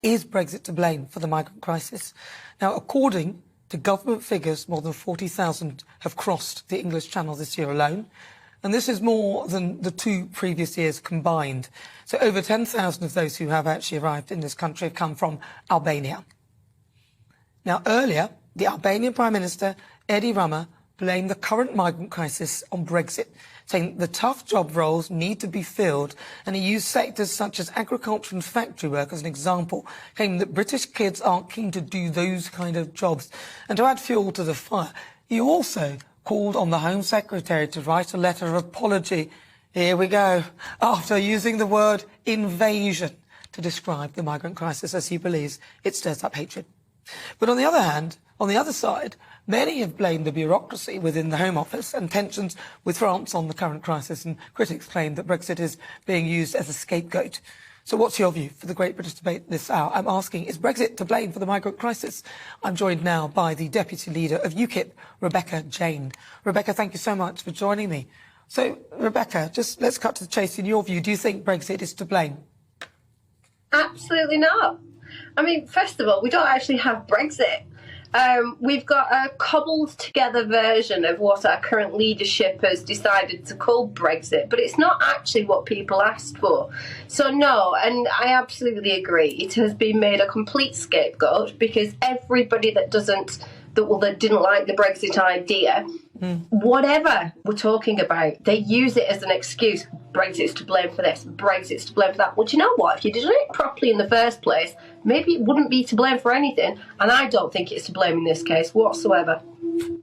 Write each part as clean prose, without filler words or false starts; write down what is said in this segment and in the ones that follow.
Is Brexit to blame for the migrant crisis? Now, according to government figures, more than 40,000 have crossed the English Channel this year alone. And this is more than the 2 previous years combined. So over 10,000 of those who have actually arrived in this country have come from Albania. Now, earlier, the Albanian Prime Minister, Edi Rama, blamed the current migrant crisis on Brexit, saying the tough job roles need to be filled, and he used sectors such as agriculture and factory work as an example, claiming that British kids aren't keen to do those kind of jobs. And to add fuel to the fire, he also called on the Home Secretary to write a letter of apology, here we go, after using the word invasion to describe the migrant crisis, as he believes it stirs up hatred. But on the other hand, on the other side, many have blamed the bureaucracy within the Home Office and tensions with France on the current crisis, and critics claim that Brexit is being used as a scapegoat. So what's your view for the Great British Debate this hour? I'm asking, is Brexit to blame for the migrant crisis? I'm joined now by the Deputy Leader of UKIP, Rebecca Jane. Rebecca, thank you so much for joining me. So, Rebecca, just let's cut to the chase. In your view, do you think Brexit is to blame? Absolutely not. I mean, first of all, we don't actually have Brexit. We've got a cobbled together version of what our current leadership has decided to call Brexit, but it's not actually what people asked for. So no, and I absolutely agree. It has been made a complete scapegoat because everybody that didn't like the Brexit idea, whatever we're talking about, they use it as an excuse. Brexit's to blame for this, Brexit's to blame for that. Well, do you know what? If you did it properly in the first place, maybe it wouldn't be to blame for anything, and I don't think it's to blame in this case whatsoever.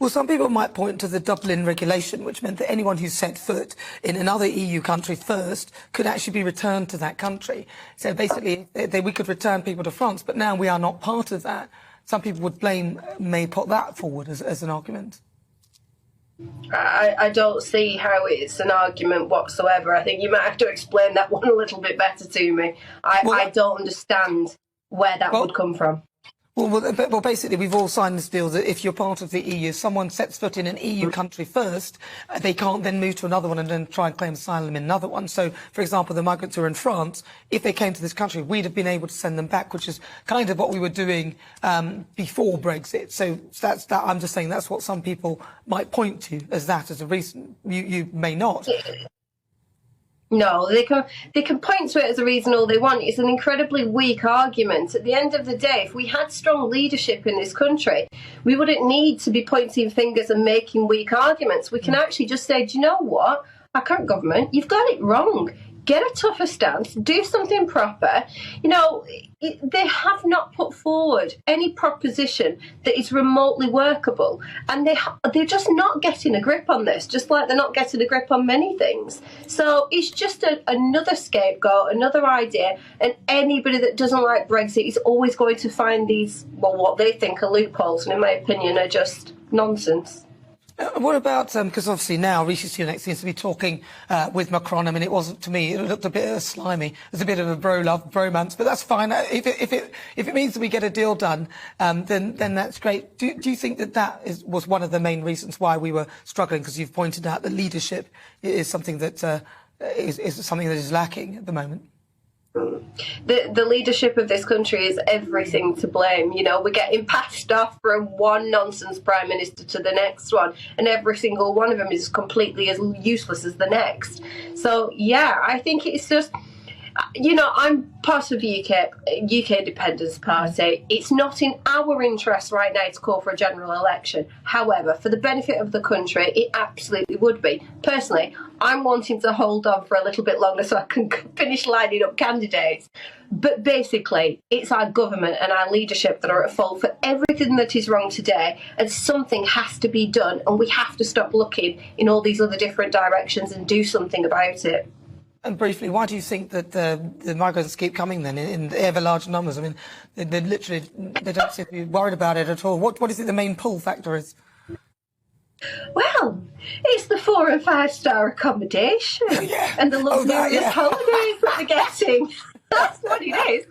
Well, some people might point to the Dublin regulation, which meant that anyone who set foot in another EU country first could actually be returned to that country. So basically, we could return people to France, but now we are not part of that. Some people may put that forward as an argument. I don't see how it's an argument whatsoever. I think you might have to explain that one a little bit better to me. I don't understand where that would come from. Well, basically, we've all signed this deal that if you're part of the EU, someone sets foot in an EU country first, they can't then move to another one and then try and claim asylum in another one. So, for example, the migrants who are in France, if they came to this country, we'd have been able to send them back, which is kind of what we were doing before Brexit. So that's that. I'm just saying that's what some people might point to as a reason. You may not. No, they can point to it as a reason all they want. It's an incredibly weak argument. At the end of the day, if we had strong leadership in this country, we wouldn't need to be pointing fingers and making weak arguments. We can actually just say, do you know what? Our current government, you've got it wrong. Get a tougher stance, do something proper. You know, they have not put forward any proposition that is remotely workable, and they're just not getting a grip on this, just like they're not getting a grip on many things. So it's just another scapegoat, another idea, and anybody that doesn't like Brexit is always going to find these, well, what they think are loopholes, and in my opinion are just nonsense. What about, because obviously now Rishi Sunak seems to be talking with Macron. I mean, it wasn't, to me, it looked a bit slimy. There's a bit of a bromance, but that's fine. If it means that we get a deal done, then that's great. Do you think that was one of the main reasons why we were struggling? Because you've pointed out that leadership is something that is lacking at the moment. The leadership of this country is everything to blame. You know, we're getting passed off from one nonsense prime minister to the next one, and every single one of them is completely as useless as the next. So yeah, I think it's just, you know, I'm part of the UK Independence Party. It's not in our interest right now to call for a general election. However, for the benefit of the country, it absolutely would be. Personally, I'm wanting to hold on for a little bit longer so I can finish lining up candidates. But basically, it's our government and our leadership that are at fault for everything that is wrong today, and something has to be done, and we have to stop looking in all these other different directions and do something about it. And briefly, why do you think that the migrants keep coming then in ever larger numbers? I mean, they don't seem to be worried about it at all. What do you think the main pull factor is? Well, it's the 4- and 5-star accommodation and the luxurious holidays that they're getting. That's what it is.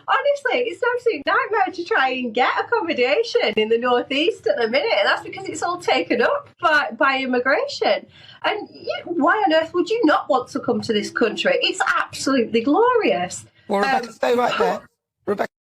Honestly, it's an absolute nightmare to try and get accommodation in the northeast at the minute. And that's because it's all taken up by immigration. And why on earth would you not want to come to this country? It's absolutely glorious. Well, Rebecca, stay right there. Rebecca.